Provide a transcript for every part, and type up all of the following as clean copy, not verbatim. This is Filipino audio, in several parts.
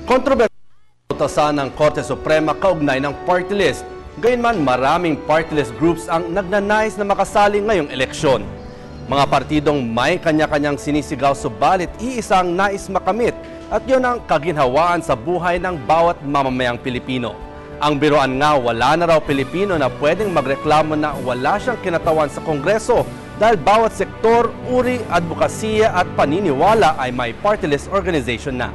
Kontrobersyal ng Korte Suprema kaugnay ng party list. Gayunman, maraming party list groups ang nagnanais na makasali ngayong eleksyon. Mga partidong may kanya-kanyang sinisigaw subalit iisang nais makamit at yun ang kaginhawaan sa buhay ng bawat mamamayang Pilipino. Ang biruan nga, wala na raw Pilipino na pwedeng magreklamo na wala siyang kinatawan sa Kongreso dahil bawat sektor, uri, advokasya at paniniwala ay may party list organization na.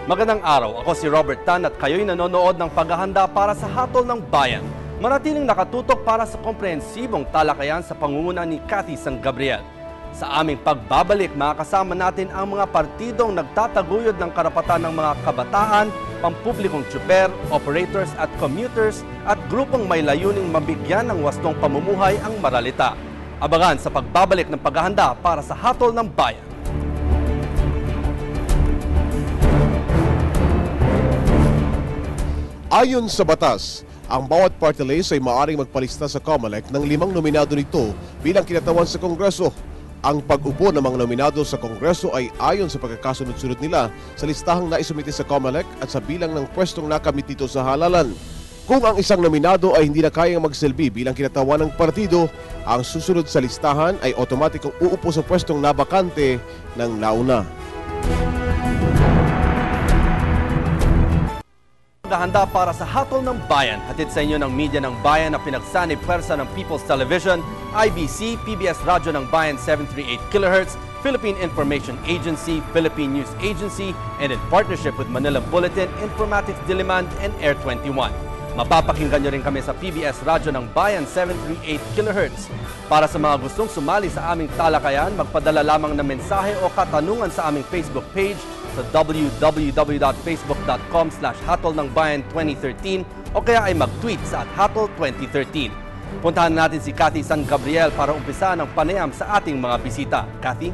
Magandang araw, ako si Robert Tan at kayo'y nanonood ng paghahanda para sa Hatol ng Bayan. Manatiling nakatutok para sa komprehensibong talakayan sa pangunguna ni Cathy San Gabriel. Sa aming pagbabalik, makakasama natin ang mga partidong nagtataguyod ng karapatan ng mga kabataan, pampublikong tsuper, operators at commuters at grupong may layuning mabigyan ng wastong pamumuhay ang maralita. Abangan sa pagbabalik ng paghahanda para sa Hatol ng Bayan. Ayon sa batas, ang bawat party list ay maaaring magpalista sa COMELEC ng 5 nominado nito bilang kinatawan sa Kongreso. Ang pag-upo ng mga nominado sa Kongreso ay ayon sa pagkakasunod-sunod nila sa listahang naisumite sa COMELEC at sa bilang ng pwestong nakamit dito sa halalan. Kung ang isang nominado ay hindi na kayang magsilbi bilang kinatawan ng partido, ang susunod sa listahan ay otomatikong uupo sa pwestong nabakante ng nauna. Paghahanda para sa Hatol ng Bayan. Hatid sa inyo ng media ng Bayan na pinagsanib pwersa ng People's Television, IBC, PBS Radyo ng Bayan 738 kHz, Philippine Information Agency, Philippine News Agency, and in partnership with Manila Bulletin, Informatics Diliman, and Air 21. Mapapakinggan nyo rin kami sa PBS Radyo ng Bayan 738 kHz. Para sa mga gustong sumali sa aming talakayan, magpadala lamang ng mensahe o katanungan sa aming Facebook page sa www.facebook.com/hatolnangbayan2013 o kaya ay mag-tweet sa @hatol2013. Puntahan natin si Cathy San Gabriel para umpisahan ang panayam sa ating mga bisita. Cathy?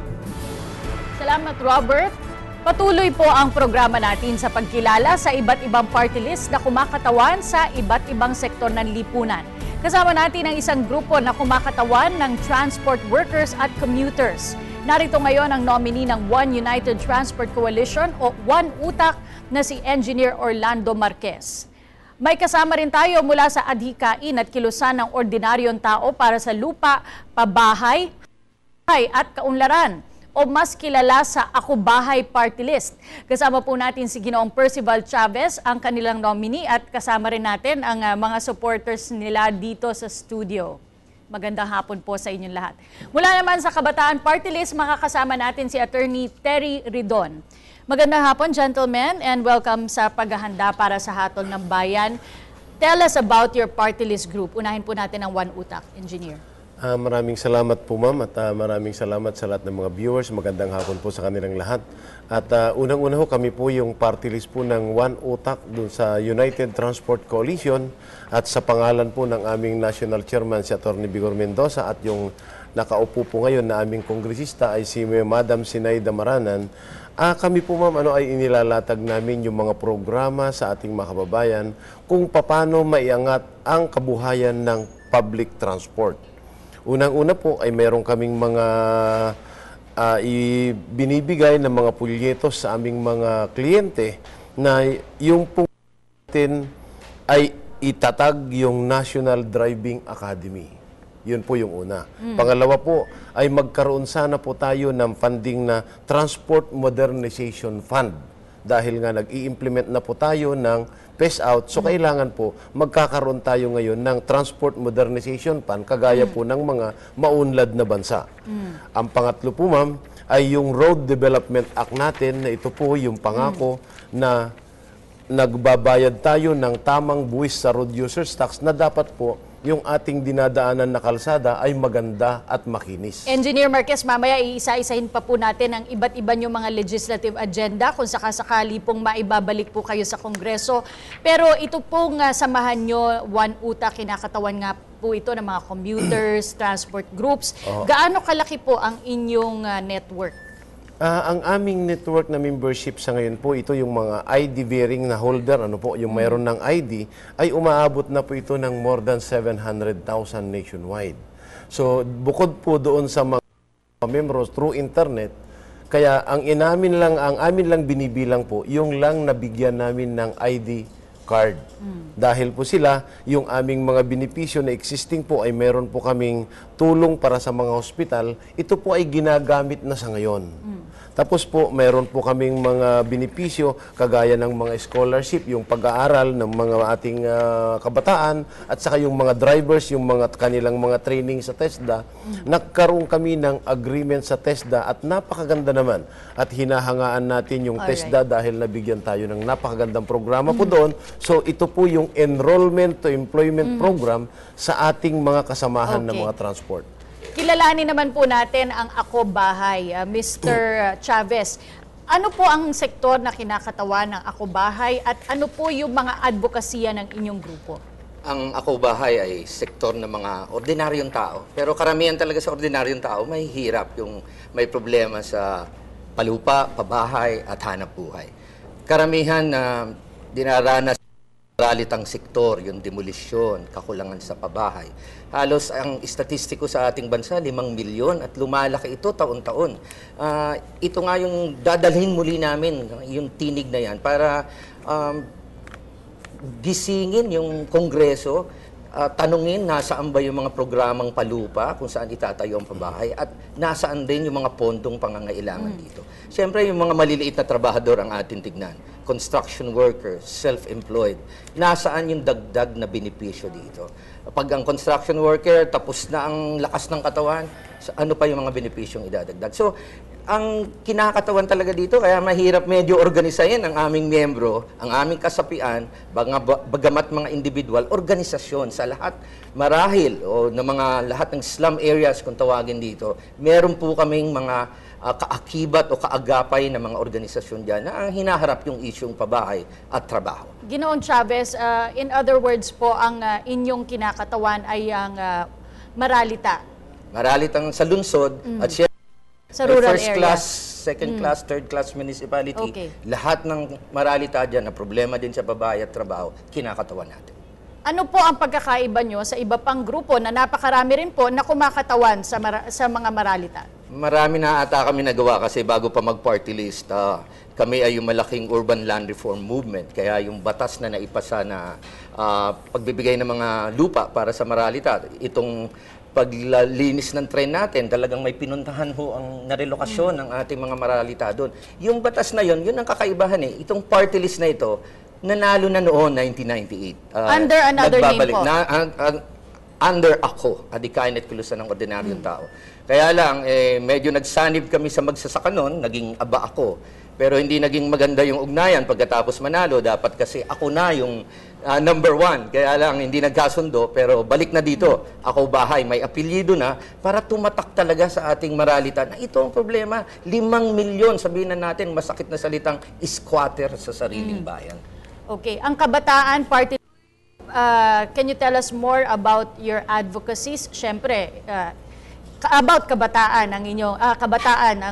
Salamat, Robert. Patuloy po ang programa natin sa pagkilala sa iba't ibang party list na kumakatawan sa iba't ibang sektor ng lipunan. Kasama natin ang isang grupo na kumakatawan ng transport workers at commuters. Narito ngayon ang nominee ng One United Transport Coalition o One UTAC na si Engineer Orlando Marquez. May kasama rin tayo mula sa adhikain at kilusan ng ordinaryong tao para sa lupa, pabahay, at kaunlaran o mas kilala sa Ako Bahay Party List. Kasama po natin si Ginoong Percival Chavez, ang kanilang nominee, at kasama rin natin ang mga supporters nila dito sa studio. Magandang hapon po sa inyong lahat. Mula naman sa Kabataan Party List, makakasama natin si Attorney Terry Ridon. Magandang hapon, gentlemen, and welcome sa paghahanda para sa Hatol ng Bayan. Tell us about your party list group. Unahin po natin ang One UTAC, Engineer. Maraming salamat po, ma'am, at maraming salamat sa lahat ng mga viewers. Magandang hapon po sa kanilang lahat. At unang-una ho, kami po yung party list po ng One UTAC dun sa United Transport Coalition at sa pangalan po ng aming National Chairman si Atty. Vigor Mendoza at yung nakaupo po ngayon na aming kongresista ay si Madam Sinaida Maranan. Kami po, ma'am, ay inilalatag namin yung mga programa sa ating mga kababayan kung paano maiangat ang kabuhayan ng public transport. Unang-una po ay meron kaming mga binibigay ng mga pulyetos sa aming mga kliyente na yung po natin ay itatag yung National Driving Academy. Yun po yung una. Pangalawa po ay magkaroon sana po tayo ng funding na Transport Modernization Fund. Dahil nga nag-i-implement na po tayo ng phase out, so kailangan po magkakaroon tayo ngayon ng Transport Modernization Fund kagaya po ng mga maunlad na bansa. Ang pangatlo po, ma'am, ay yung Road Development Act natin na ito po yung pangako na nagbabayad tayo ng tamang buwis sa road users tax na dapat po yung ating dinadaanan na kalsada ay maganda at makinis. Engineer Marquez, mamaya iisa-isahin pa po natin ang iba't iba yung mga legislative agenda kung sakasakali pong maibabalik po kayo sa Kongreso. Pero ito pong samahan nyo, One Utak, kinakatawan nga po ito ng mga commuters, transport groups. Gaano kalaki po ang inyong network? Ang aming network na membership sa ngayon po, ito yung mga ID bearing na holder, yung mayroon ng ID, ay umaabot na po ito ng more than 700,000 nationwide. So, bukod po doon sa mga members through internet, kaya ang amin lang binibilang po, yung lang nabigyan namin ng ID card. Dahil po sila, yung aming mga benepisyo na existing po ay meron po kaming tulong para sa mga hospital, ito po ay ginagamit na sa ngayon. Tapos po, meron po kaming mga benepisyo kagaya ng mga scholarship, yung pag-aaral ng mga ating kabataan at saka yung mga drivers, yung mga kanilang mga training sa TESDA. Nagkaroon kami ng agreement sa TESDA at napakaganda naman. At hinahangaan natin yung TESDA dahil nabigyan tayo ng napakagandang programa po doon. So ito po yung enrollment to employment program sa ating mga kasamahan ng mga transport. Kilalanin naman po natin ang Ako Bahay, Mr. Chavez. Ano po ang sektor na kinakatawan ng Ako Bahay at ano po yung mga advokasya ng inyong grupo? Ang Ako Bahay ay sektor ng mga ordinaryong tao. Pero karamihan talaga sa ordinaryong tao may hirap, yung may problema sa palupa, pabahay at hanap buhay. Karamihan na dinaranas maralitang sektor, yung demolisyon, kakulangan sa pabahay. Halos ang istatistiko sa ating bansa, 5 milyon at lumalaki ito taon-taon. Ito nga yung dadalhin muli namin, yung tinig na yan, para gisingin yung Kongreso, tanungin nasaan ba yung mga programang palupa, kung saan itatayo ang pabahay, at nasaan din yung mga pondong pangangailangan dito. Siyempre, yung mga maliliit na trabahador ang ating tignan. Construction workers, self-employed. Nasaan yung dagdag na benepisyo dito? Pag ang construction worker, tapos na ang lakas ng katawan, ano pa yung mga benepisyong idadagdag? So, ang kinakatawan talaga dito, kaya mahirap medyo organisahin ang aming miyembro, ang aming kasapian, bagamat mga individual, organisasyon sa lahat, marahil, o na mga lahat ng slum areas kung tawagin dito, meron po kaming mga kaakibat o kaagapay na mga organisasyon dyan na ang hinaharap yung isyong pabahay at trabaho. Ginoong Chavez, in other words po, ang inyong kinakatawan ay ang Maralita. Maralitang sa lungsod at siya Sa rural first area. class, second class, third class municipality, Okay. lahat ng Maralita dyan na problema din sa babae at trabaho, kinakatawan natin. Ano po ang pagkakaiba nyo sa iba pang grupo na napakarami rin po na kumakatawan sa mga Maralita? Marami na ata kami nagawa kasi bago pa mag-party list, kami ay yung malaking urban land reform movement. Kaya yung batas na naipasa na pagbibigay ng mga lupa para sa Maralita, itong paglalinis ng tren natin, talagang may pinuntahan ho ang narelokasyon ng ating mga Maralita doon. Yung batas na yun ang kakaibahan eh. Itong party list na ito, nanalo na noon 1998. Under another name po. Under Ako, adikain at kilusan ng ordinaryong tao. Kaya lang, medyo nagsanib kami sa magsasaka noon, naging Aba Ako. Pero hindi naging maganda yung ugnayan pagkatapos manalo. Dapat kasi ako na yung number 1. Kaya lang, hindi nagkasundo. Pero balik na dito, Ako Bahay, may apelyido na para tumatak talaga sa ating Maralita na ito ang problema. 5 milyon, sabihin na natin, masakit na salitang squatter sa sariling bayan. Okay, ang Kabataan Party, can you tell us more about your advocacies? Siyempre, about kabataan ang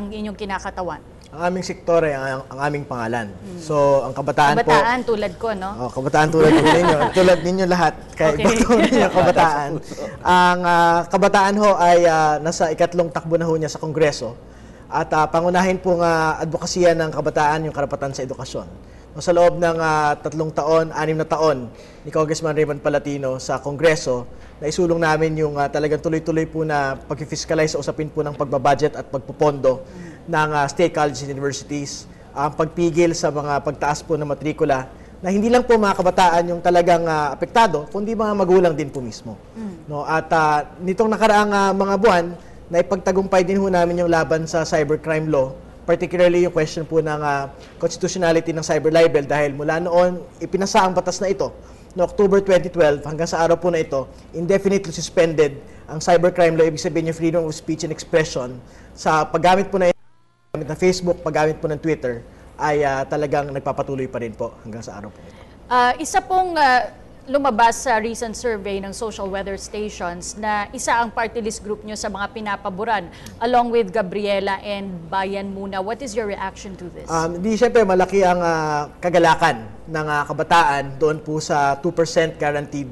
inyong kinakatawan. Ang aming sektor ay ang aming pangalan. So, ang kabataan, Kabataan tulad ko, no? kabataan tulad po ninyo, tulad ninyo lahat, kaya Okay. gusto ninyo kabataan. Ang kabataan ho ay nasa ikatlong takbo na ho niya sa Kongreso. At pangunahin pong advokasya ng kabataan yung karapatan sa edukasyon. Sa loob ng 3 taon, 6 na taon ni Congressman Raymond Palatino sa Kongreso, naisulong namin yung talagang tuloy-tuloy po na pag-fiscalize sa usapin po ng pagbabudget at pagpupondo ng state colleges and universities, ang pagpigil sa mga pagtaas po ng matrikula na hindi lang po mga kabataan yung talagang apektado, kundi mga magulang din po mismo. No? At nitong nakaraang mga buwan, naipagtagumpay din ho namin yung laban sa cybercrime law particularly yung question po ng constitutionality ng cyber libel dahil mula noon ipinasa ang batas na ito no October 2012 hanggang sa araw po na ito, indefinitely suspended ang cybercrime law, ibig sabihin yung freedom of speech and expression sa paggamit po na Facebook, paggamit po ng Twitter ay talagang nagpapatuloy pa rin po hanggang sa araw po ito. Isa pong lumabas sa recent survey ng social weather stations na isa ang party list group nyo sa mga pinapaboran along with Gabriela and Bayan Muna. What is your reaction to this? Di syempre malaki ang kagalakan ng kabataan doon po sa 2% guaranteed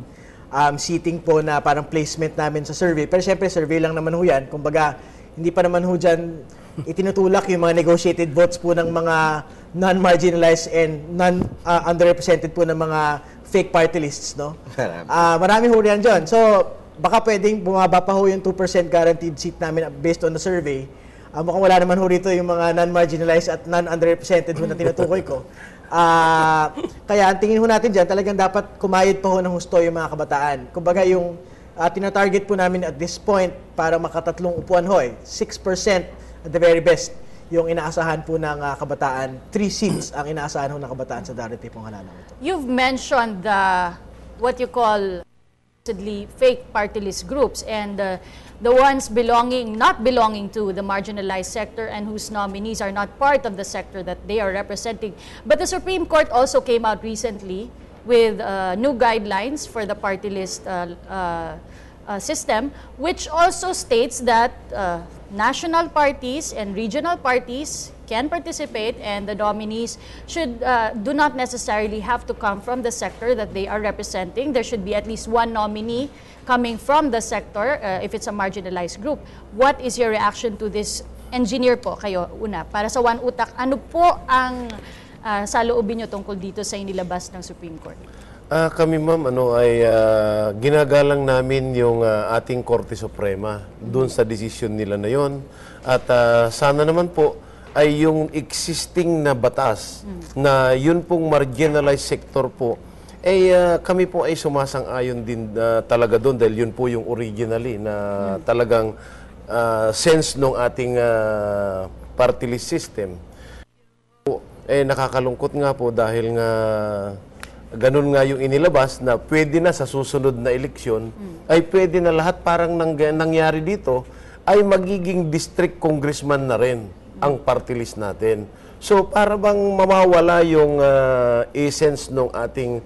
seating po na parang placement namin sa survey. Pero syempre survey lang naman ho yan. Kumbaga hindi pa naman ho dyan itinutulak yung mga negotiated votes po ng mga non-marginalized and non-underrepresented po ng mga fake party lists, no? Marami ho riyan dyan. So, baka pwedeng bumaba pa ho yung 2% guaranteed seat namin based on the survey. Mukhang wala naman ho rito yung mga non-marginalized at non-underrepresented ho na tinutukoy ko. Kaya ang tingin ho natin dyan, talagang dapat kumayod pa ho ng husto yung mga kabataan. Kumbaga yung tinatarget po namin at this point para makatatlong upuan ho, 6% at the very best yung inaasahan po ng kabataan. 3 seats ang inaasahan ho ng kabataan sa darating pong halalan ito. You've mentioned what you call fake party list groups and the ones not belonging to the marginalized sector and whose nominees are not part of the sector that they are representing. But the Supreme Court also came out recently with new guidelines for the party list system, which also states that national parties and regional parties can participate and the nominees do not necessarily have to come from the sector that they are representing. There should be at least one nominee coming from the sector if it's a marginalized group. What is your reaction to this? Engineer po kayo una. Para sa One Utak, ano po ang saloobin nyo tungkol dito sa inilabas ng Supreme Court? Kami ma'am ginagalang namin yung ating Korte Suprema doon sa desisyon nila na yon. At sana naman po ay yung existing na batas na yun pong marginalized sector po kami po ay sumasang-ayon din talaga doon dahil yun po yung originally na talagang sense ng ating party list system. Nakakalungkot nga po dahil nga ganun nga yung inilabas na pwede na sa susunod na eleksyon, ay pwede na lahat parang nangyari dito, ay magiging district congressman na rin ang party list natin. So para bang mamawala yung essence ng ating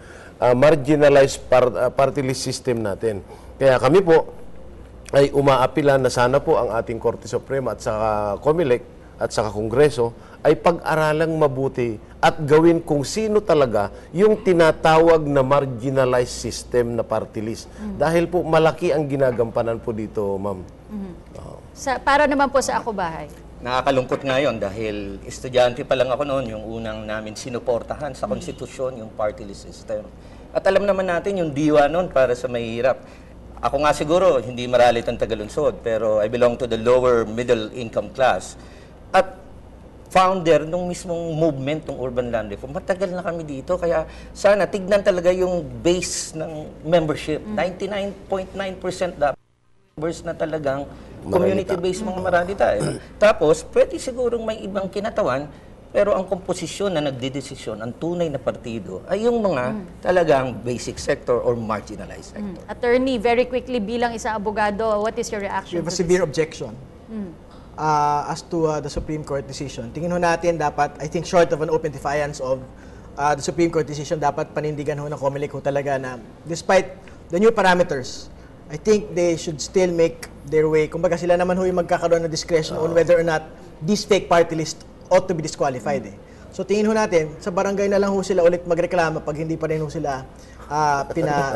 marginalized party list system natin. Kaya kami po ay umaapila na sana po ang ating Korte Suprema at saka COMELEC at saka Kongreso ay pag-aralang mabuti at gawin kung sino talaga yung tinatawag na marginalized system na party list. Dahil po malaki ang ginagampanan po dito, ma'am. Para naman po sa Ako Bahay. Nakakalungkot nga yun dahil estudyante pa lang ako noon, yung unang namin sinuportahan sa konstitusyon, yung party list system. At alam naman natin yung diwa noon para sa mahihirap. Ako nga siguro, hindi maralit ang tagalunsod, pero I belong to the lower middle income class. At founder nung mismong movement ng urban land reform. Matagal na kami dito, kaya sana tignan talaga yung base ng membership. 99.9% dapat members na talagang community-based mga Maranita. Tapos, pwede sigurong may ibang kinatawan, pero ang komposisyon na nagdidesisyon, ang tunay na partido, ay yung mga talagang basic sector or marginalized sector. Attorney, very quickly bilang isang abogado, what is your reaction We have a to severe objection. As to the Supreme Court decision. Tingin ho natin dapat, I think short of an open defiance of the Supreme Court decision, dapat panindigan ho ng COMELEC ho talaga na despite the new parameters, I think they should still make their way. Kumbaga sila naman ho yung magkakaroon ng discretion on whether or not this fake party list ought to be disqualified. So tingin ho natin, sa barangay na lang ho sila ulit magreklamo pag hindi pa rin ho sila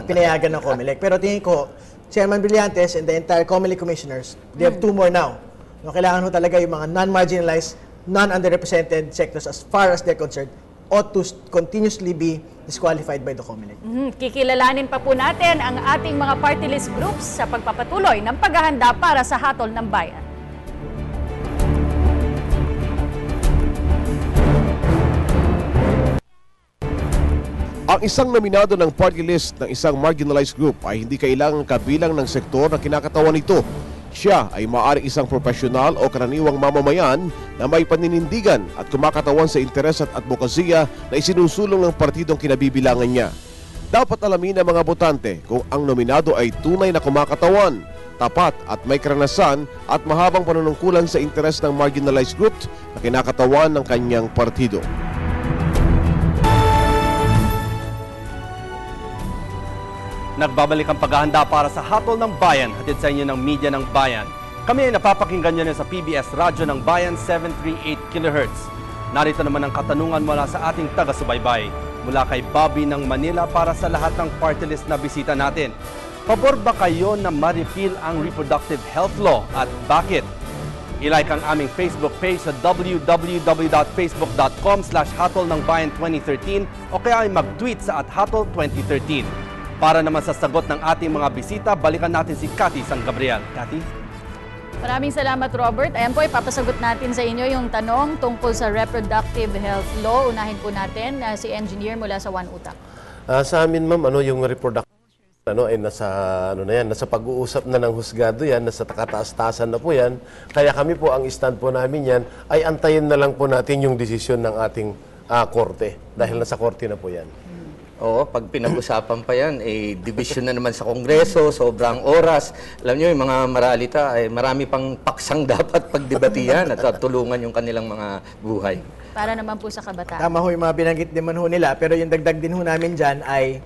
pinayagan ng COMELEC. Pero tingin ko, Chairman Brillantes and the entire COMELEC commissioners, they have 2 more now. No, kailangan ho talaga yung mga non-marginalized, non-underrepresented sectors as far as they're concerned ought to continuously be disqualified by the COMELEC. Kikilalanin pa po natin ang ating mga party list groups sa pagpapatuloy ng paghahanda para sa hatol ng bayan. Ang isang nominado ng party list ng isang marginalized group ay hindi kailangang kabilang ng sektor na kinakatawan nito. Siya ay maaaring isang profesional o karaniwang mamamayan na may paninindigan at kumakatawan sa interes at advokasya na isinusulong ng partidong kinabibilangan niya. Dapat alamin ng mga botante kung ang nominado ay tunay na kumakatawan, tapat at may karanasan at mahabang panunungkulan sa interes ng marginalized group na kinakatawan ng kanyang partido. Nagbabalik ang paghahanda para sa Hatol ng Bayan, hatid sa inyo ng Media ng Bayan. Kami ay napapakinggan nyo sa PBS Radyo ng Bayan 738 kHz. Narito naman ang katanungan mula sa ating taga-subaybay. Mula kay Bobby ng Manila para sa lahat ng party list na bisita natin. Pabor ba kayo na ma-repeal ang reproductive health law at bakit? I-like ang aming Facebook page sa www.facebook.com/hatolnangbayan2013 o kaya ay mag-tweet sa @hatol2013. Para naman sa sagot ng ating mga bisita, balikan natin si Cathy San Gabriel. Cathy? Maraming salamat, Robert. Ayan po, ipapasagot natin sa inyo yung tanong tungkol sa reproductive health law. Unahin po natin si Engineer mula sa One Utak. Sa amin, ma'am, yung reproductive ay nasa pag-uusap na ng husgado yan, nasa kataas-taasan na po yan. Kaya kami po, ang stand po namin yan, ay antayin na lang po natin yung desisyon ng ating korte. Dahil nasa korte na po yan. Oo, pag pinag-usapan pa yan, division na naman sa Kongreso, sobrang oras. Alam niyo, yung mga maralita, marami pang paksang dapat pagdebatihan at tulungan yung kanilang mga buhay. Para naman po sa kabataan. Tama ho yung mga binanggit din man ho nila, pero yung dagdag din ho namin dyan ay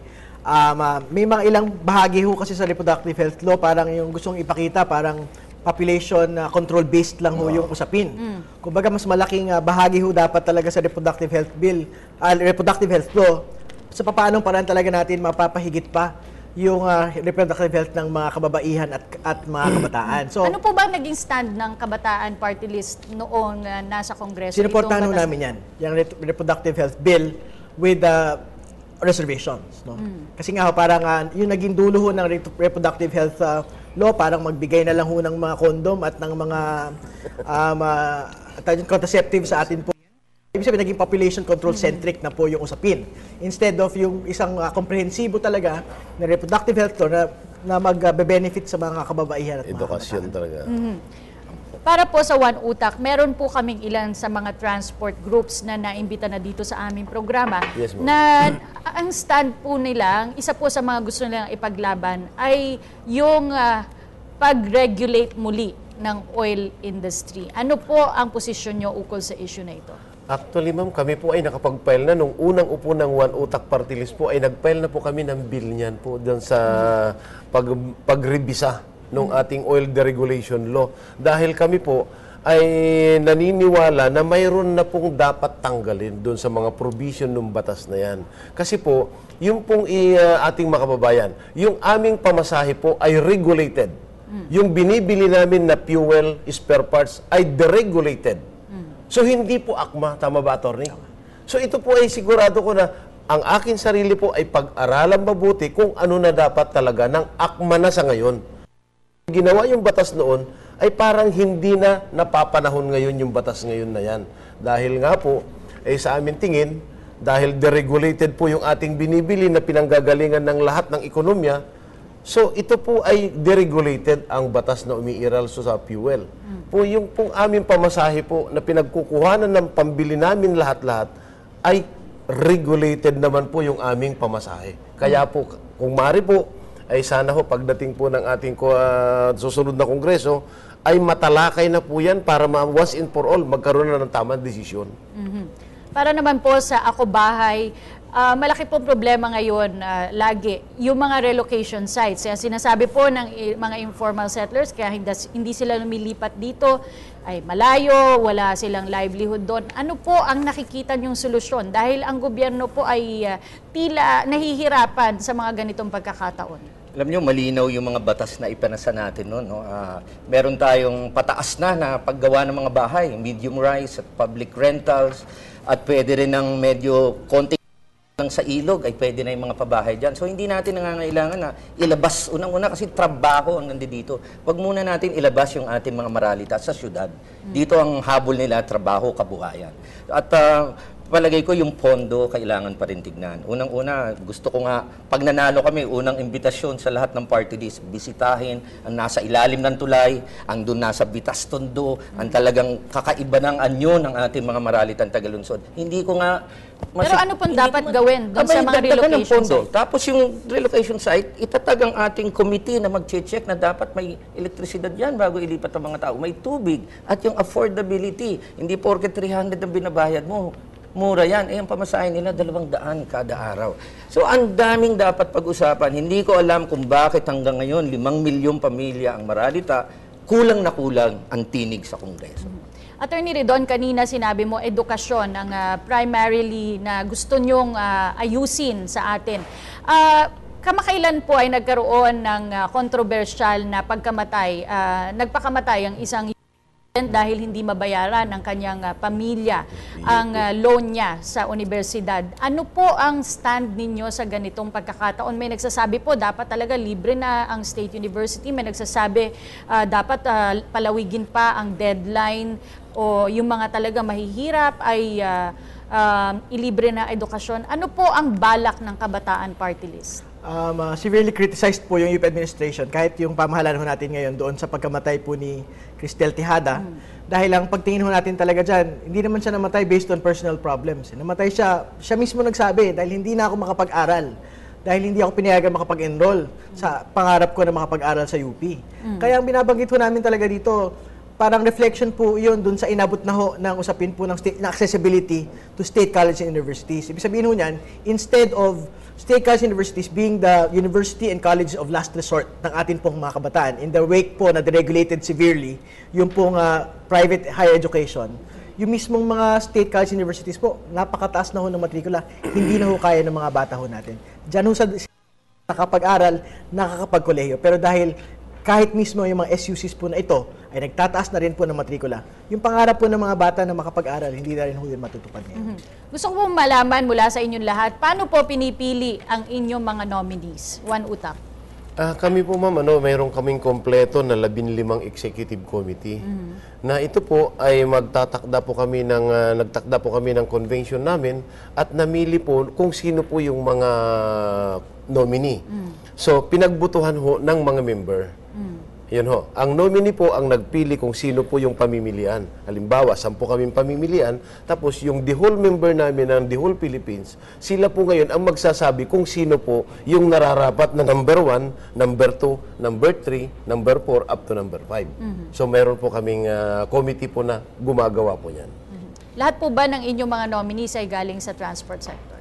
may mga ilang bahagi ho kasi sa reproductive health law, parang yung gustong ipakita, parang population control-based lang ho yung usapin. Kumbaga, mas malaking bahagi ho dapat talaga sa reproductive health law, sa paanong paraan talaga natin mapapahigit pa yung reproductive health ng mga kababaihan at mga kabataan. So, ano po ba naging stand ng kabataan party list noong nasa Kongreso? sinuportahan ho namin yan, yung reproductive health bill with reservations. No? Kasi nga ho, parang yung naging dulo ho ng reproductive health law, parang magbigay na lang ho ng mga kondom at ng mga contraceptive sa atin po. Ibig sabihin, naging population control-centric na po yung usapin. Instead of yung isang komprehensibo talaga na reproductive health law na mag-benefit sa mga kababaihan at mga Edukasyon talaga. Para po sa One Utak, meron po kaming ilan sa mga transport groups na naimbita na dito sa aming programa. Yes, ma'am. Na ang stand po nila, isa po sa mga gusto nilang ipaglaban ay yung pag-regulate muli ng oil industry. Ano po ang posisyon nyo ukol sa issue na ito? Actually, ma'am, kami po ay nakapag-file na. Nung unang upo ng One Utak Party List po, ay nag-file na po kami ng bill niyan po doon sa pagrebisa ng ating oil deregulation law. Dahil kami po ay naniniwala na mayroon na pong dapat tanggalin doon sa mga provision ng batas na yan. Kasi po, yung pong ating mga kababayan, yung aming pamasahe po ay regulated. Yung binibili namin na fuel, spare parts, ay deregulated. So, hindi po akma. Tama ba, attorney? So, ito po ay sigurado ko na ang akin sarili po ay pag-aralan mabuti kung ano na dapat talaga ng akma na sa ngayon. Ginawa yung batas noon ay parang hindi na napapanahon ngayon yung batas ngayon na yan. Dahil nga po, sa amin tingin, dahil deregulated po yung ating binibili na pinanggagalingan ng lahat ng ekonomiya, so ito po ay deregulated ang batas na umiiral sa fuel. Po yung pong aming pamasahe po na pinagkukuhanan ng pambili namin lahat-lahat ay regulated naman po yung aming pamasahe. Kaya po, kung maaari po, ay sana ho pagdating po ng ating susunod na kongreso, ay matalakay na po yan para once and for all magkaroon na ng tamang desisyon. Para naman po sa Ako Bahay, malaki pong problema ngayon lagi, yung mga relocation sites. Sinasabi po ng mga informal settlers, kaya hindi sila lumilipat dito, ay malayo, wala silang livelihood doon. Ano po ang nakikita niyong solusyon? Dahil ang gobyerno po ay tila nahihirapan sa mga ganitong pagkakataon. Alam niyo, malinaw yung mga batas na ipanasa natin noon. No? Meron tayong pataas na paggawa ng mga bahay, medium rise at public rentals, at pwede rin ng medyo konti lang sa ilog, ay pwede na yung mga pabahay dyan. So, hindi natin nangangailangan na ilabas. Unang-una kasi trabaho ang nandito. Huwag muna natin ilabas yung ating mga maralita sa syudad. Dito ang habol nila, trabaho, kabuhayan. At palagay ko yung pondo kailangan pa rin tignan. Unang-una, gusto ko nga, pag nanalo kami, unang imbitasyon sa lahat ng party list, bisitahin ang nasa ilalim ng tulay, ang doon nasa Bitas Tondo, ang talagang kakaiba ng anyo ng ating mga maralitan Tagalunsod. Hindi ko nga... Pero ano pong dapat gawin doon sa mga relocation site? Tapos yung relocation site, itatag ang ating committee na mag-check na dapat may elektrisidad yan bago ilipat ang mga tao. May tubig at yung affordability. Hindi porket 300 ang binabayad mo. Mura yan. Ang pamasahe nila 200 kada araw. So, ang daming dapat pag-usapan. Hindi ko alam kung bakit hanggang ngayon 5 milyong pamilya ang maralita, kulang na kulang ang tinig sa Kongreso. Attorney Redon, kanina sinabi mo edukasyon ang primarily na gusto nyong ayusin sa atin. Kamakailan po ay nagkaroon ng controversial na pagkamatay, nagpakamatay ang isang dahil hindi mabayaran ng kanyang pamilya ang loan niya sa universidad. Ano po ang stand ninyo sa ganitong pagkakataon? May nagsasabi po dapat talaga libre na ang State University. May nagsasabi dapat palawigin pa ang deadline o yung mga talaga mahihirap ay ilibre na edukasyon. Ano po ang balak ng Kabataan Party List? Severely criticized po yung UP administration kahit yung pamahalaan ho natin ngayon doon sa pagkamatay po ni Cristel Tejada. Dahil ang pagtingin ho natin talaga dyan, hindi naman siya namatay based on personal problems. Namatay siya mismo nagsabi dahil hindi na ako makapag-aral. Dahil hindi ako pinayagan makapag-enroll sa pangarap ko na makapag-aral sa UP. Kaya ang binabanggit ho namin talaga dito, parang reflection po yun dun sa inabot na ho ng usapin po ng na accessibility to state colleges and universities. Ibig sabihin ho niyan, instead of state college universities being the university and college of last resort ng atin pong mga kabataan, in the wake po na deregulated severely, yung pong private higher education, yung mismong mga state college universities po, napakataas na ho ng matrikula, hindi na ho kaya ng mga bata ho natin. Diyan ho sa nakapag-aral, nakakapag-kolehiyo. Pero dahil kahit mismo yung mga SUCs po na ito ay nagtataas na rin po ng matrikula, yung pangarap po ng mga bata na makapag-aral, hindi na rin ho yun matutupad ngayon. Gusto ko pong malaman mula sa inyong lahat, paano po pinipili ang inyong mga nominees? One Utak. Kami po ma'am, mayroon kaming kompleto na 15 executive committee. Na ito po ay nagtakda po kami ng convention namin at namili po kung sino po yung mga nominee. So, pinagbutuhan ho ng mga member. Yun ho. Ang nominee po ang nagpili kung sino po yung pamimilian. Halimbawa, 10 kaming pamimilian, tapos yung the whole member namin ng the whole Philippines, sila po ngayon ang magsasabi kung sino po yung nararapat na number 1, number 2, number 3, number 4, up to number 5. So, meron po kaming committee po na gumagawa po yan. Lahat po ba ng inyong mga nominees ay galing sa transport sector?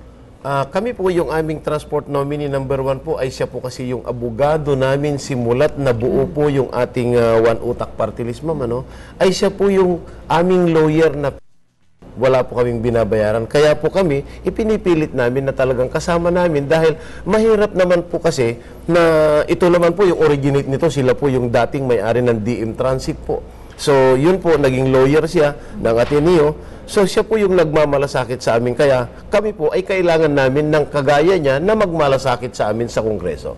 Kami po yung aming transport nominee number 1 po ay siya po kasi yung abogado namin simulat na buo po yung ating One Utak Party List, ma'am, ay siya po yung aming lawyer na wala po kaming binabayaran. Kaya po kami, ipinipilit namin na talagang kasama namin dahil mahirap naman po kasi na ito naman po yung originate nito, sila po yung dating may-ari ng DM Transit po. So, yun po, naging lawyer siya ng Ateneo. So, siya po yung nagmamalasakit sa amin. Kaya kami po ay kailangan namin ng kagaya niya na magmalasakit sa amin sa Kongreso.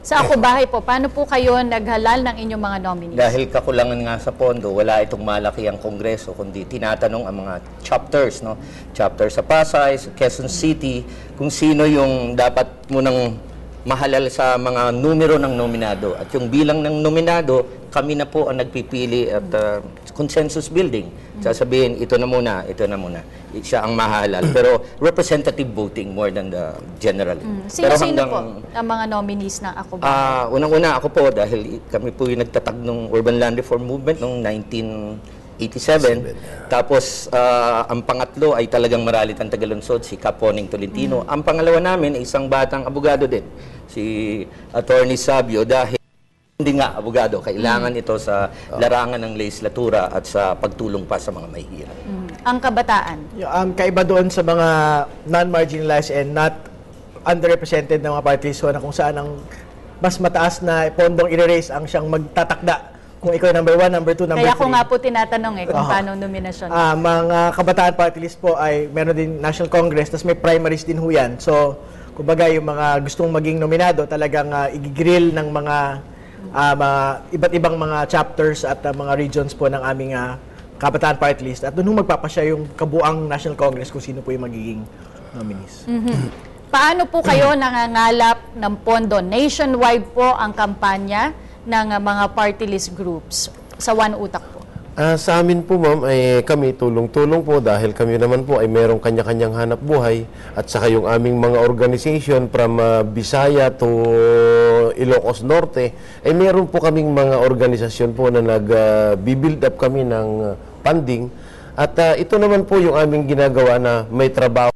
Sa Ako Bahay po, paano po kayo naghalal ng inyong mga nominees? Dahil kakulangan nga sa pondo, wala itong malaki ang Kongreso, kundi tinatanong ang mga chapters, chapter sa Pasay, sa Quezon City, kung sino yung dapat mo nang mahalal sa mga numero ng nominado. At yung bilang ng nominado, kami na po ang nagpipili at consensus building. Sasabihin, ito na muna, ito na muna. Siya ang mahalal. Pero representative voting more than the general. Sino-sino po ang mga nominees ng Ako Bahay? Unang-una ako po, dahil kami po yung nagtatag ng Urban Land Reform Movement noong 1987. Tapos, ang pangatlo ay talagang maralit ang Tagalunsod, si Caponing Tolentino. Ang pangalawa namin ay isang batang abogado din, si Attorney Sabio, dahil hindi nga abogado, kailangan ito sa larangan ng legislatura at sa pagtulong pa sa mga mahihirap. Ang kabataan? Kaiba doon sa mga non-marginalized and not underrepresented na mga parties na kung saan ang mas mataas na pondong i-raise ang siyang magtatakda. Kung ikaw number 1, number 2, number 3. Kaya ko nga po tinatanong kung paano nominasyon. Mga kabataan party list po ay meron din National Congress, tapos may primaries din ho yan. So, kumbaga yung mga gustong maging nominado, talagang igigrill ng mga iba't ibang mga chapters at mga regions po ng aming Kabataan Party List at doon magpapasya yung kabuang National Congress kung sino po yung magiging nominees. Paano po kayo nangangalap ng pondo? Nationwide po ang kampanya ng mga party list groups sa One Utak po. Sa amin po, ma'am, ay kami tulong-tulong po dahil kami naman po ay merong kanya-kanyang hanap buhay at saka yung aming mga organization from Bisaya to Ilocos Norte, ay meron po kaming mga organisasyon po na nag-build up kami ng funding at ito naman po yung aming ginagawa na may trabaho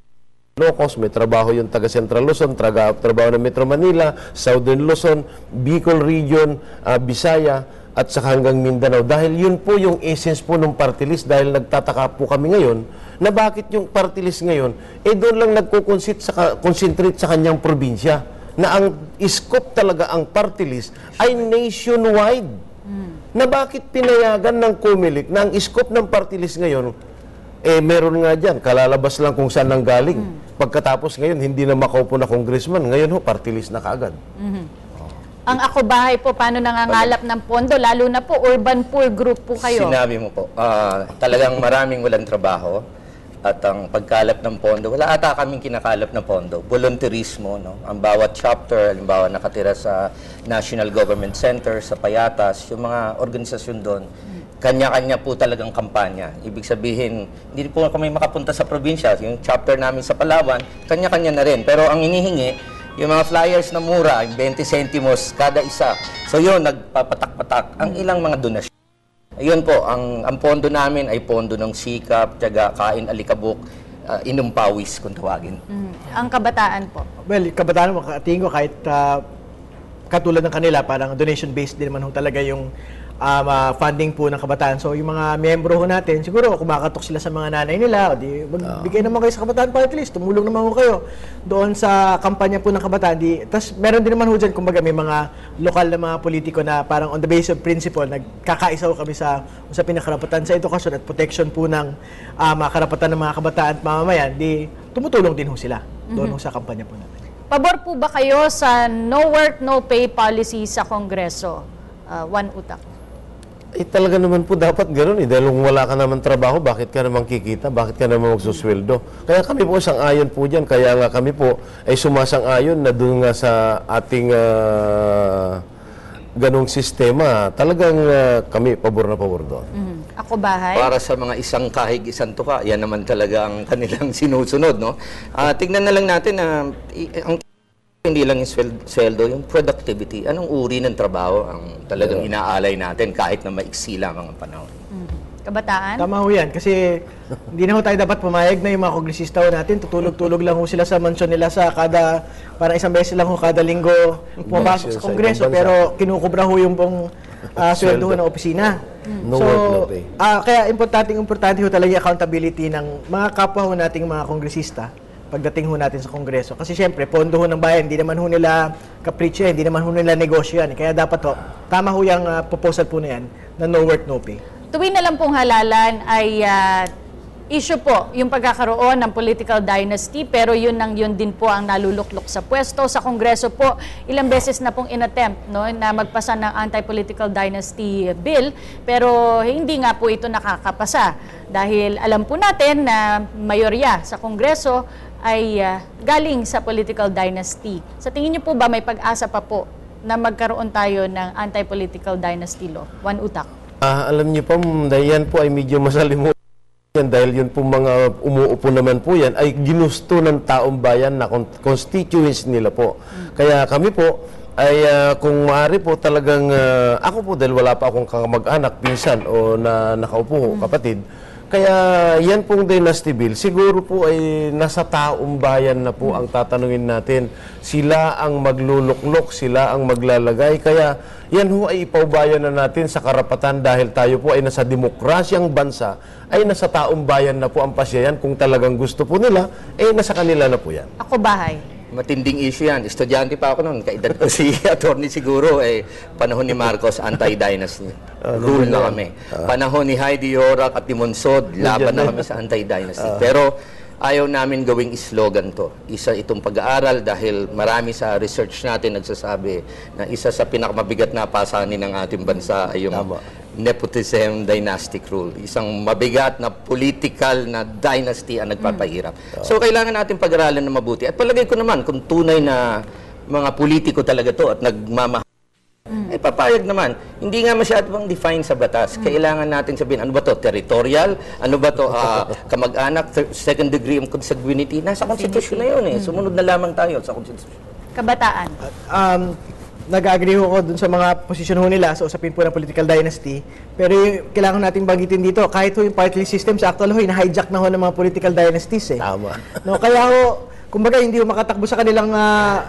Ilocos, may trabaho yung taga Central Luzon, trabaho ng Metro Manila, Southern Luzon, Bicol Region, Bisaya, at saka hanggang Mindanao. Dahil yun po yung essence po ng party list, dahil nagtataka po kami ngayon na bakit yung party list ngayon, doon lang nagko-concentrate sa kanyang probinsya, na ang scope talaga ang party list ay nationwide. Na bakit pinayagan ng COMELEC na ang scope ng party list ngayon, meron nga dyan, kalalabas lang kung saan nang galing. Pagkatapos ngayon, hindi na makaupo na congressman. Ngayon party list na kaagad. Ang Ako Bahay po, paano nangangalap ng pondo? Lalo na po, urban poor group po kayo. Sinabi mo po, talagang maraming walang trabaho at ang pagkalap ng pondo, wala ata kaming kinakalap na pondo. Volunteerismo, no? Ang bawat chapter, halimbawa nakatira sa National Government Center, sa Payatas, yung mga organisasyon doon, kanya-kanya po talagang kampanya. Ibig sabihin, hindi po kami makapunta sa probinsya. Yung chapter namin sa Palawan, kanya-kanya na rin. Pero ang inihingi, yung mga flyers na mura, yung 20 centimos kada isa. So yun, nagpapatak-patak ang ilang mga donasyon. Ayun po, ang pondo namin ay pondo ng sikap, tiyaga, kain, alikabok, inom pawis kung tawagin. Ang kabataan po. Well, kabataan mo, tingin ko kahit katulad ng kanila, parang donation-based din naman ho talaga yung funding po ng kabataan. So, yung mga miyembro ho natin, siguro kumakatok sila sa mga nanay nila, o di, magbigay naman kayo sa Kabataan Party List, tumulong naman ho kayo doon sa kampanya po ng kabataan. Tapos, meron din naman ho dyan, kumbaga, may mga lokal na mga politiko na parang on the basis of principle, nagkakaisa ho kami sa pinakarapatan sa edukasyon at protection po ng mga karapatan ng mga kabataan at mamamayan, di tumutulong din ho sila doon ho sa kampanya po natin. Pabor po ba kayo sa no work, no pay policy sa Kongreso? One Utak. Talaga naman po dapat gano'n dahil kung wala ka naman trabaho, bakit ka naman kikita, bakit ka naman magsusweldo. Kaya kami po sang-ayon po dyan, kaya nga kami po ay sumasang-ayon na doon nga sa ating ganong sistema, talagang kami pabor na pabor doon. Ako Bahay? Para sa mga isang kahig, isang tuka, yan naman talaga ang kanilang sinusunod, no? Tignan na lang natin na ang hindi lang yung sweldo, yung productivity. Anong uri ng trabaho ang talagang inaalay natin kahit na maiksi lang ang panahon? Kabataan? Tama ho yan. Kasi hindi na ho tayo dapat pumayag na yung mga kongresista ho natin. Tutulog-tulog lang ho sila sa mansyon nila sa parang isang beses lang ho kada linggo pumapasok sa kongreso. Pero kinukubra ho yung pong sweldo ho ng opisina. No work, no pay. Kaya importante ho talaga yung accountability ng mga kapwa ho nating mga kongresista pagdating ho natin sa Kongreso. Kasi siyempre, pondo ho ng bayan, hindi naman ho nila kapritsyo, hindi naman ho nila negosyo yan. Kaya dapat ho, tama ho yung proposal po na yan, na no work, no pay. Tuwing na lang pong halalan ay issue po yung pagkakaroon ng political dynasty, pero yun din po ang naluluklok sa pwesto. Sa Kongreso po, ilang beses na pong inattempt na magpasa ng anti-political dynasty bill, pero hindi nga po ito nakakapasa. Dahil alam po natin na mayorya sa Kongreso ay galing sa political dynasty. Sa tingin niyo po ba may pag-asa pa po na magkaroon tayo ng anti-political dynasty law? One Utak. Alam niyo po, yan po ay medyo masalimutan yan dahil yun po mga umuupo naman po yan ay ginusto ng taong bayan na constituents nila po. Kaya kami po ay kung maaari po talagang ako po dahil wala pa akong kamag-anak, pinsan o na nakaupo kapatid. Kaya yan pong dynasty bill, siguro po ay nasa taong bayan na po ang tatanungin natin. Sila ang magluluklok, sila ang maglalagay. Kaya yan ho ay ipaubayan na natin sa karapatan dahil tayo po ay nasa demokrasyang bansa, ay nasa taong bayan na po ang pasyayan. Kung talagang gusto po nila, nasa kanila na po yan. Ako Bahay. Matinding issue yan. Estudyante pa ako noon. Kaedad ko si attorney siguro, panahon ni Marcos, anti-dynasty. Rule na kami. Panahon ni Heidi Yorak at ni Monsod, laban na kami sa anti-dynasty. Pero ayaw namin gawing slogan to. Isa itong pag-aaral dahil marami sa research natin nagsasabi na isa sa pinakamabigat na pasanin ng ating bansa ay yung nepotism dynastic rule. Isang mabigat na political na dynasty ang nagpapahirap. So, kailangan natin pag-aralan na mabuti. At palagay ko naman, kung tunay na mga politiko talaga to at nagmamahal, papayag naman. Hindi nga masyadong define sa batas. Kailangan natin sabihin, ano ba to? Territorial? Ano ba to? Kamag-anak? Second degree of consanguinity? Nasa konstitusyon na yun eh. Sumunod na lamang tayo sa konstitusyon. Kabataan. Nag-agree ho ako dun sa mga posisyon ho nila sa usapin po ng political dynasty. Pero kailangan nating bagitin dito, kahit ho yung party list system sa actual ho, hina-hijack na ho ng mga political dynasties eh. Tama. No, kaya ho, kumbaga hindi ho makatakbo sa kanilang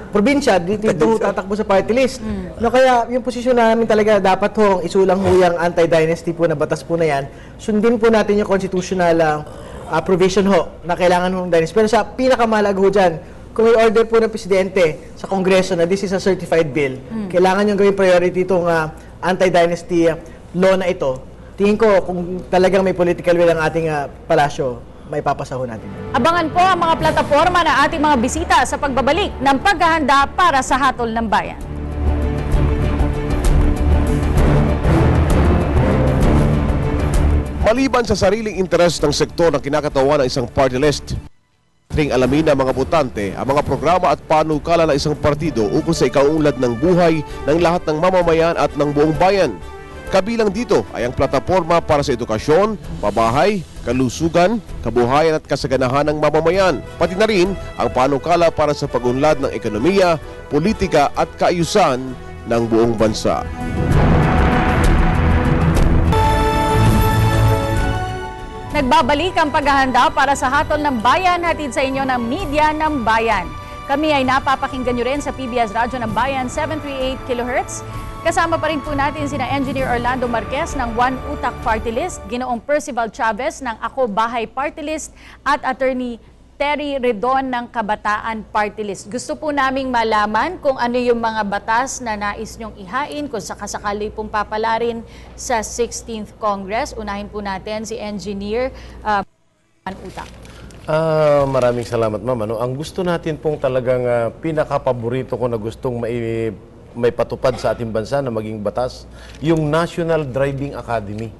probinsya, dito ho tatakbo sa party list. No, kaya yung posisyon namin talaga dapat ho, isulang ho yung anti-dynasty po na batas po na yan. Sundin po natin yung constitutional provision ho na kailangan ho ng dynasty. Pero sa pinakamahalaga ho dyan, kung may order po ng Presidente sa Kongreso na this is a certified bill, kailangan yung gawing priority itong anti-dynasty law na ito. Tingin ko kung talagang may political will ang ating palasyo, may papasaho natin. Abangan po ang mga plataforma ng ating mga bisita sa pagbabalik ng paghahanda para sa Hatol ng Bayan. Maliban sa sariling interes ng sektor ng kinakatawan ng isang party list, ring alamin ng mga botante ang mga programa at panukala ng isang partido ukol sa ikaunlad ng buhay ng lahat ng mamamayan at ng buong bayan. Kabilang dito ay ang plataforma para sa edukasyon, pabahay, kalusugan, kabuhayan at kasaganahan ng mamamayan, pati na rin ang panukala para sa pag-unlad ng ekonomiya, politika at kaayusan ng buong bansa. Nagbabalik ang paghahanda para sa Hatol ng Bayan, hatid sa inyo ng Media ng Bayan. Kami ay napapakinggan nyo rin sa PBS Radyo ng Bayan 738 kHz. Kasama pa rin po natin sina Engineer Orlando Marquez ng One Utak Party List, Ginoong Percival Chavez ng Ako Bahay Party List at Attorney Terry Redon ng Kabataan Party List. Gusto po naming malaman kung ano yung mga batas na nais nyong ihain, kung sakasakali pong papalarin sa 16th Congress. Unahin po natin si Engineer Utak. Maraming salamat, ma'am. Ang gusto natin pong talagang pinaka-paborito ko na gustong may patupad sa ating bansa na maging batas, yung National Driving Academy.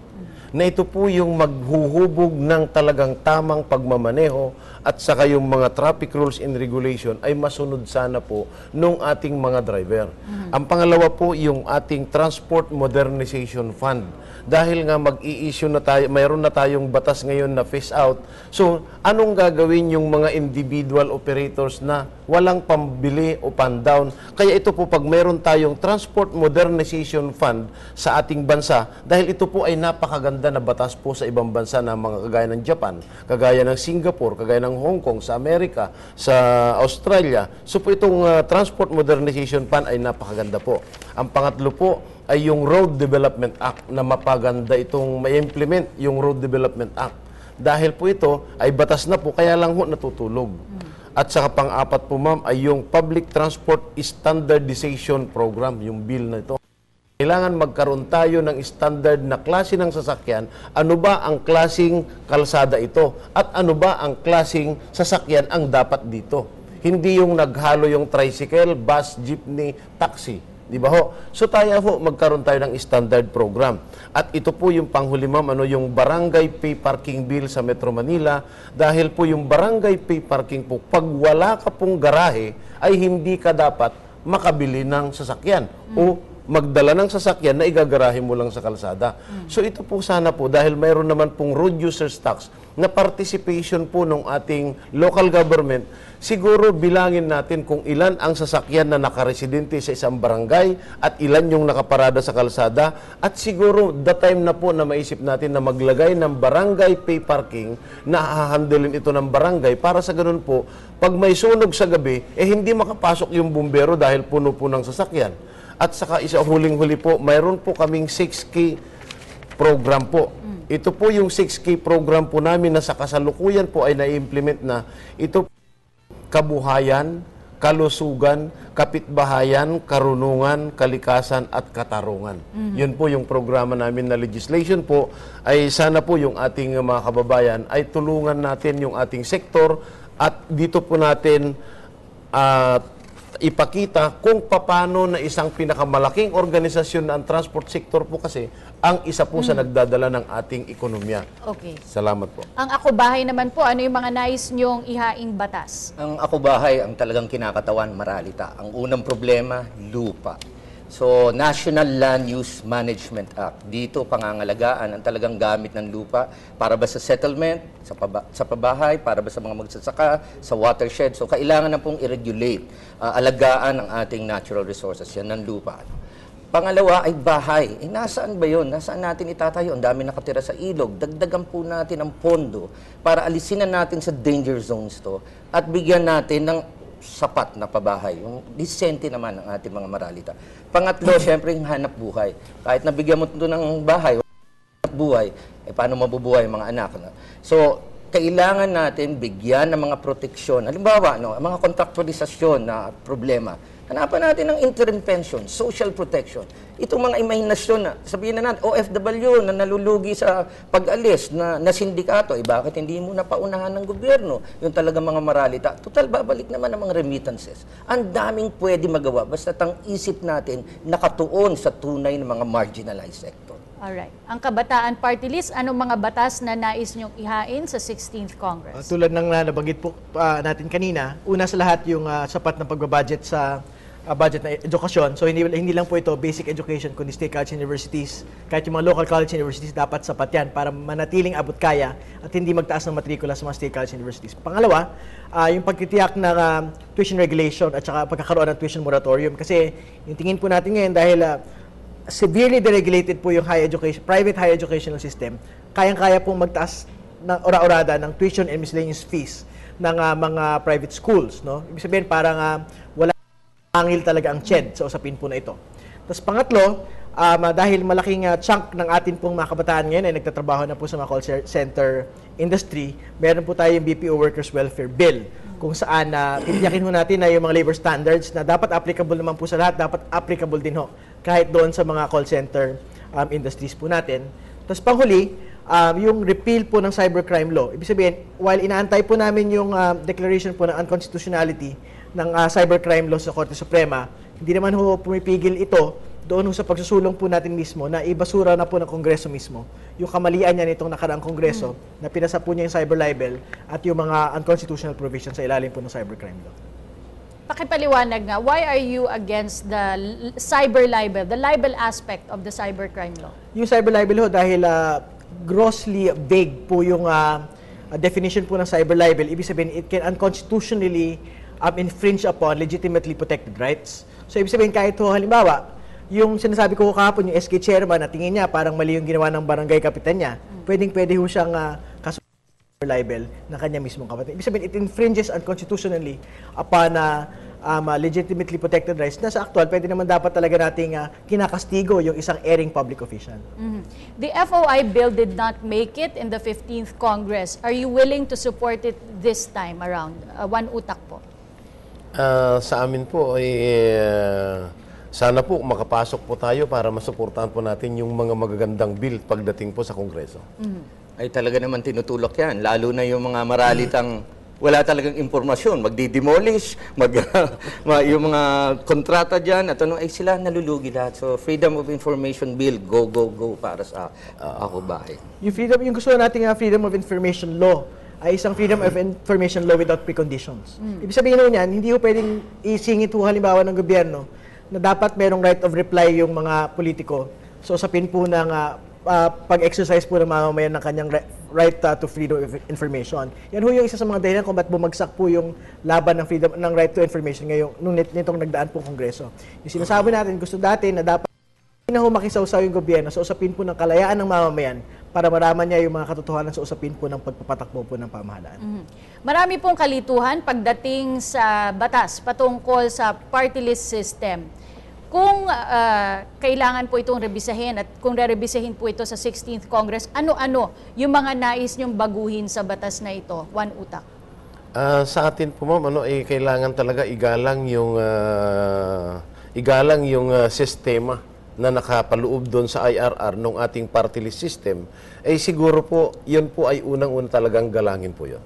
Na ito po yung maghuhubog ng talagang tamang pagmamaneho at saka yung mga traffic rules and regulation ay masunod sana po nung ating mga driver. Ang pangalawa po yung ating Transport Modernization Fund. Dahil nga mag-i-issue na tayo, mayroon na tayong batas ngayon na phase out. So, anong gagawin yung mga individual operators na walang pambili o pan-down? Kaya ito po, pag mayroon tayong Transport Modernization Fund sa ating bansa, dahil ito po ay napakaganda na batas po sa ibang bansa na mga kagaya ng Japan, kagaya ng Singapore, kagaya ng Hong Kong, sa Amerika, sa Australia. So po itong Transport Modernization Fund ay napakaganda po. Ang pangatlo po ay yung Road Development Act na mapaganda itong ma-implement yung Road Development Act. Dahil po ito ay batas na po, kaya lang ho natutulog. At saka pang-apat po, ma'am, ay yung Public Transport Standardization Program, yung bill na ito. Kailangan magkaroon tayo ng standard na klase ng sasakyan. Ano ba ang klaseng kalsada ito? At ano ba ang klaseng sasakyan ang dapat dito? Hindi yung naghalo yung tricycle, bus, jeepney, taxi. Di ba ho? So tayo ho, magkaroon tayo ng standard program. At ito po yung panghuli, ma'am, yung Barangay Pay Parking Bill sa Metro Manila. Dahil po yung Barangay Pay Parking po, pag wala ka pong garahe, ay hindi ka dapat makabili ng sasakyan. O magdala ng sasakyan na igagarahe mo lang sa kalsada. So ito po sana po, dahil mayroon naman pong road users tax na participation po ng ating local government, siguro bilangin natin kung ilan ang sasakyan na nakaresidente sa isang barangay at ilan yung nakaparada sa kalsada, at siguro the time na po na maisip natin na maglagay ng barangay pay parking na hahandilin ito ng barangay para sa ganun po, pag may sunog sa gabi, hindi makapasok yung bumbero dahil puno po ng sasakyan. At saka isa huling-huli po, mayroon po kaming 6K program po. Ito po yung 6K program po namin na sa kasalukuyan po ay na-implement na. Ito kabuhayan, kalusugan, kapitbahayan, karunungan, kalikasan at katarungan. Yun po yung programa namin na legislation po. Ay sana po yung ating mga kababayan ay tulungan natin yung ating sektor at dito po natin ipakita kung paano na isang pinakamalaking organisasyon na ang transport sector po kasi ang isa po sa nagdadala ng ating ekonomiya. Okay. Salamat po. Ang Ako Bahay naman po, ano yung mga nais nyong ihaing batas? Ang Ako Bahay, ang talagang kinakatawan, maralita. Ang unang problema, lupa. So, National Land Use Management Act. Dito, pangangalagaan ang talagang gamit ng lupa para ba sa settlement, sa pabahay, para ba sa mga magsasaka, sa watershed. So, kailangan na pong i-regulate, alagaan ang ating natural resources. Yan ng lupa. Pangalawa ay bahay. Nasaan ba yun? Nasaan natin itatayo? Ang dami nakatira sa ilog. Dagdagan po natin ang pondo para alisin na natin sa danger zones to at bigyan natin ng sapat na pabahay. Yung disente naman ng ating mga maralita. Pangatlo, syempre, yung hanap buhay. Kahit nabigyan mo ito ng bahay, hanap buhay, paano mabubuhay ang mga anak? No? So, kailangan natin bigyan ng mga proteksyon. Halimbawa, mga kontraktualisasyon na problema. Hanapan natin ng interim pension, social protection. Itong mga imahinasyon na, sabihin na natin, OFW na nalulugi sa pag-alis na sindikato, bakit hindi mo napaunahan ng gobyerno? Yung talaga mga maralita. Total, babalik naman ang mga remittances. Ang daming pwede magawa, basta ang isip natin nakatuon sa tunay ng mga marginalized sector. Alright. Ang Kabataan Party List, anong mga batas na nais nyong ihain sa 16th Congress? Tulad ng nabanggit po natin kanina, una sa lahat yung sapat na pagbabudget sa budget na edukasyon. So hindi lang po ito basic education kundi state college universities, kahit yung mga local college universities dapat sapat yan para manatiling abot kaya at hindi magtaas ng matrikula sa mga state college universities. Pangalawa, yung pagtitiyak ng tuition regulation at saka pagkakaroon ng tuition moratorium kasi yung tingin po natin ngayon dahil severely deregulated po yung private higher educational system, kayang-kaya pong magtaas ng ora-orada ng tuition and miscellaneous fees ng mga private schools, no? Ibig sabihin parang wala angil talaga ang CHED sa usapin po na ito. Tapos pangatlo, dahil malaking chunk ng atin pong mga kabataan ngayon ay nagtatrabaho na po sa mga call center industry, meron po tayong BPO Workers Welfare Bill kung saan titiyakin ho natin na yung mga labor standards na dapat applicable naman po sa lahat, dapat applicable din ho kahit doon sa mga call center industries po natin. Tapos panghuli, yung repeal po ng cybercrime law. Ibig sabihin, while inaantay po namin yung declaration po ng unconstitutionality ng cybercrime law sa Korte Suprema, hindi naman ho pumipigil ito doon ho sa pagsusulong po natin mismo na ibasura na po ng Kongreso mismo yung kamalian niya nitong nakaraang Kongreso na pinasa po niya yung cyber libel at yung mga unconstitutional provisions sa ilalim po ng cybercrime law. Pakipaliwanag nga, why are you against the cyber libel, the libel aspect of the cybercrime law? Yung cyber libel ho dahil grossly vague po yung definition po ng cyber libel. Ibig sabihin, it can unconstitutionally infringe upon legitimately protected rights. So, ibig sabihin, kahit ho, halimbawa, yung sinasabi ko kahapon, yung SK chairman, na tingin niya parang mali yung ginawa ng barangay kapitan niya, pwedeng-pwede ho siyang cyber libel ng kanya mismong kapatid. Ibig sabihin, it infringes unconstitutionally upon legitimately protected rights na sa actual, pwede naman dapat talaga nating kinakastigo yung isang erring public official. The FOI bill did not make it in the 15th Congress. Are you willing to support it this time around? One utak po. Sa amin po, sana po makapasok po tayo para masuportahan po natin yung mga magagandang bill pagdating po sa Kongreso. Ay talaga naman tinutulok yan. Lalo na yung mga maralitang wala talagang impormasyon. Magdi-demolish, yung mga kontrata dyan, at ay sila nalulugi lahat. So, Freedom of Information Bill, go, go, go para sa Ako Bahay. Yung gusto natin Freedom of Information Law ay isang Freedom of Information Law without preconditions. Ibig sabihin niyan, hindi ho pwedeng isingit ho halimbawa ng gobyerno na dapat merong right of reply yung mga politiko. So, usapin po ng pag-exercise po ng mamamayan ng kanyang right to freedom of information. Yan ho yung isa sa mga dahilan kung ba't bumagsak po yung laban ng freedom ng right to information ngayong nitong nagdaan po Kongreso. Yung sinasabi natin, gusto dati na dapat hindi na ho makisawsaw yung gobyerno sa usapin po ng kalayaan ng mamamayan para maraman niya yung mga katotohanan sa usapin po ng pagpapatakbo po ng pamahalaan. Marami pong kalituhan pagdating sa batas patungkol sa party list system. Kung kailangan po itong rebisahin at kung re-rebisahin po ito sa 16th Congress, ano-ano yung mga nais niyong baguhin sa batas na ito? One utak. Sa atin po ma'am, kailangan talaga igalang yung sistema na nakapaloob doon sa IRR ng ating party list system. Siguro po, yun po ay unang-una talagang galangin po yun.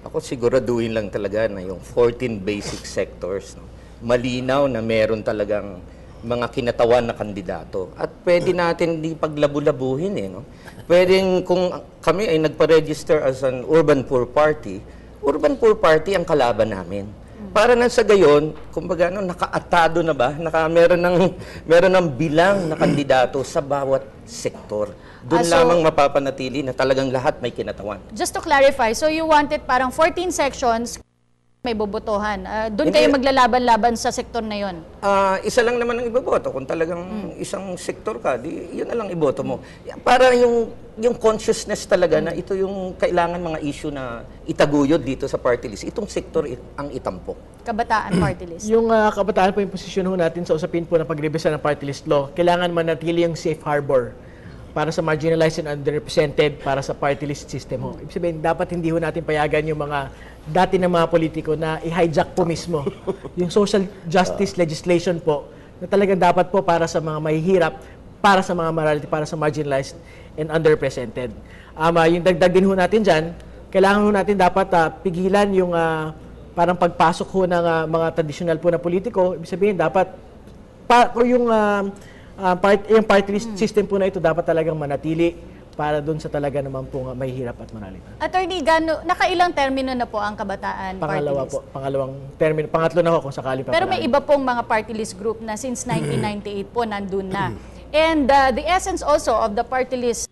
Ako siguraduhin lang talaga na yung 14 basic sectors, no? malinaw na meron talagang mga kinatawan na kandidato. At pwede natin di paglabu-labuhin no? Pwedeng kung kami ay nagpa-register as an urban poor party ang kalaban namin. Para nang sa gayon, kumbaga nakaatado na ba? Meron ng bilang na kandidato sa bawat sektor. Doon So, lamang mapapanatili na talagang lahat may kinatawan. Just to clarify, so you wanted parang 14 sections may bobotohan. Doon kayo maglalaban-laban sa sektor na yon. Isa lang naman ang iboboto. Kung talagang isang sektor ka, yun na lang iboto mo. Para yung consciousness talaga na ito yung kailangan mga issue na itaguyod dito sa party list. Itong sektor ang itampok. Kabataan Party List. Yung kabataan po yung posisyon ho natin sa usapin po ng pag-revisa ng party list law, kailangan manatili yung safe harbor para sa marginalized and underrepresented para sa party list system ho. Ibig sabihin, dapat hindi ho natin payagan yung mga dati ng mga politiko na i-hijack po mismo yung social justice legislation po na talagang dapat po para sa mga mahihirap, para sa mga minority, para sa marginalized and underrepresented. Yung dagdag din ho natin dyan, kailangan ho natin dapat pigilan yung parang pagpasok ho ng mga traditional po na politiko. Ibig sabihin, dapat yung party list system po na ito dapat talagang manatili para doon sa talaga naman po mahihirap at maralita. Attorney, nakailang termino na po ang Kabataan Pangalawa Party List? po, pangalawang termino, pangatlo na ho kung sakali pa. Pero may iba pong mga party list group na since 1998 po nandun na. And the essence also of the party list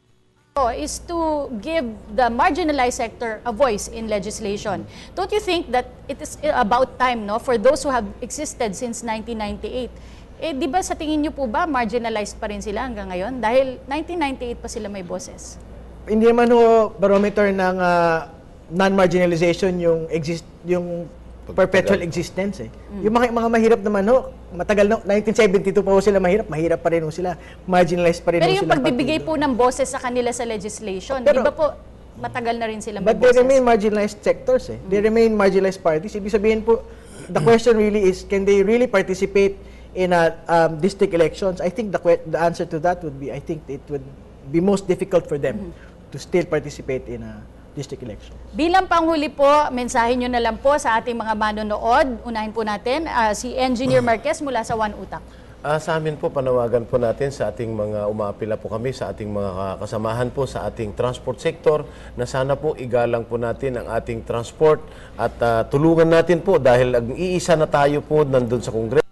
is to give the marginalized sector a voice in legislation. Don't you think that it is about time for those who have existed since 1998? Di ba sa tingin niyo po ba marginalized pa rin sila hanggang ngayon? Dahil 1998 pa sila may boses. Hindi naman ho barometer ng non-marginalization yung perpetual existence eh. Yung mga mahirap naman ho, matagal na 1972 pa ho sila mahirap pa rin ho sila. Marginalized pa rin Pero ho yung sila. pagbibigay po ng boses sa kanila sa legislation, di ba po matagal na rin sila may But they boses? remain marginalized sectors eh. They remain marginalized parties. Ibig sabihin po, the question really is, can they really participate in district elections? I think the answer to that would be, I think it would be most difficult for them to still participate in district elections. Bilang panghuli po, mensahe nyo na lang po sa ating mga manonood. Unahin po natin si Engineer Marquez mula sa One Utak. Sa amin po, panawagan po natin sa ating mga umaapila po kami, sa ating mga kasamahan po sa ating transport sector, na sana po igalang po natin ang ating transport at tulungan natin po dahil ang iisa na tayo po nandun sa Kongreso.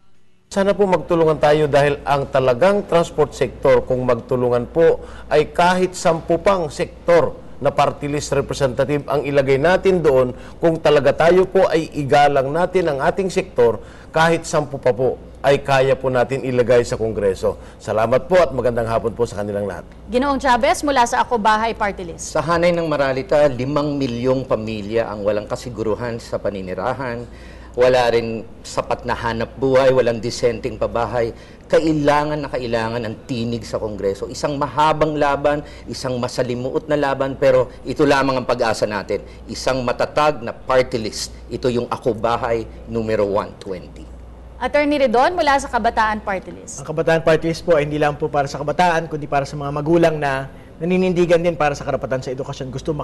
Sana po magtulungan tayo dahil ang talagang transport sector, kung magtulungan po, ay kahit 10 pang sektor na party list representative ang ilagay natin doon, kung talaga tayo po ay igalang natin ang ating sektor, kahit 10 pa po, ay kaya po natin ilagay sa Kongreso. Salamat po at magandang hapon po sa kanilang lahat. Ginoong Chavez mula sa Ako Bahay Party List. Sa hanay ng Maralita, 5 milyong pamilya ang walang kasiguruhan sa paninirahan, wala rin sapat na hanap buhay, walang disenteng pabahay. Kailangan ang tinig sa Kongreso. Isang mahabang laban, isang masalimuot na laban, pero ito lamang ang pag-asa natin. Isang matatag na party list. Ito yung Ako Bahay numero 120. Attorney Redon mula sa Kabataan Party List. Ang Kabataan Party List po ay hindi lang po para sa kabataan, kundi para sa mga magulang na naninindigan din para sa karapatan sa edukasyon. Gusto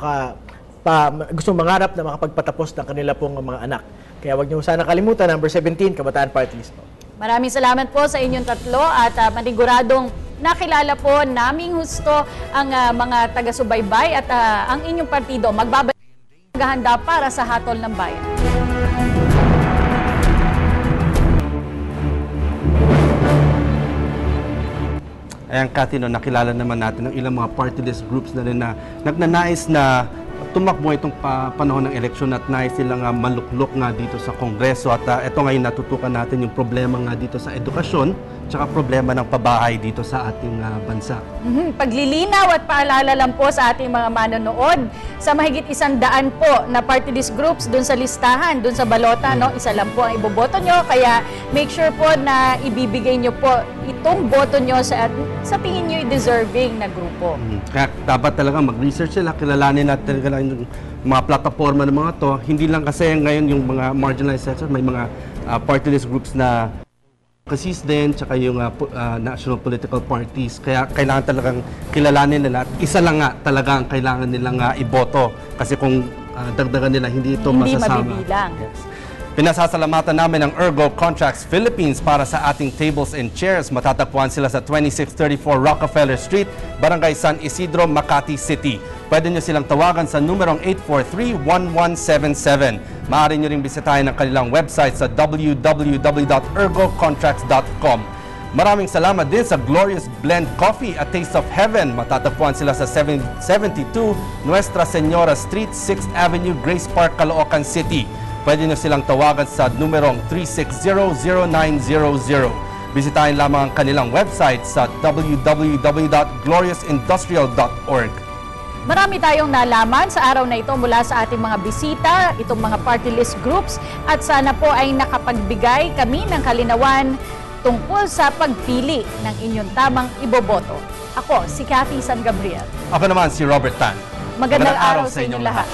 mangarap na makapagpatapos ng kanila pong mga anak. Kaya huwag niyo sana kalimutan, number 17, Kabataan Party List po. Maraming salamat po sa inyong tatlo at maniguradong nakilala po naming husto ang mga taga-subaybay at ang inyong partido maghahanda para sa hatol ng bayan. Ayan, Cathy, nakilala naman natin ng ilang mga party list groups na rin na nagnanais na tumakbo itong panahon ng eleksyon at nais silang maluklok nga dito sa Kongreso. At ito ngayon natutukan natin yung problema nga dito sa edukasyon tsaka problema ng pabahay dito sa ating bansa. Paglilinaw at paalala lang po sa ating mga manonood, sa mahigit 100 po na party list groups dun sa listahan, dun sa balota, isa lang po ang iboboto nyo. Kaya make sure po na ibibigay nyo po itong boto nyo sa tingin nyo deserving na grupo. Kaya dapat talaga mag-research sila, kilalanin natin talaga yung mga plataforma ng mga to. Hindi lang kasi ngayon yung mga marginalized sectors, may mga party list groups na kasis din, tsaka yung national political parties. Kaya kailangan talagang kilalanin nila. At isa lang nga talaga ang kailangan nilang iboto. Kasi kung dagdagan nila, hindi ito masasama. Mabibilang. Yes. Pinasasalamatan namin ang Ergo Contracts Philippines para sa ating tables and chairs. Matatagpuan sila sa 2634 Rockefeller Street, Barangay San Isidro, Makati City. Pwede nyo silang tawagan sa numerong 843-1177. Maaari nyo ring bisitahin ang kanilang website sa www.ergocontracts.com. Maraming salamat din sa Glorious Blend Coffee at Taste of Heaven. Matatagpuan sila sa 72 Nuestra Senora Street, 6th Avenue, Grace Park, Caloocan City. Pwede nyo silang tawagan sa numerong 360-0900. Bisitahin lamang ang kanilang website sa www.gloriousindustrial.org. Marami tayong nalaman sa araw na ito mula sa ating mga bisita, itong mga party list groups, at sana po ay nakapagbigay kami ng kalinawan tungkol sa pagpili ng inyong tamang iboboto. Ako, si Cathy San Gabriel. Ako naman si Robert Tan. Magandang araw sa inyong lahat.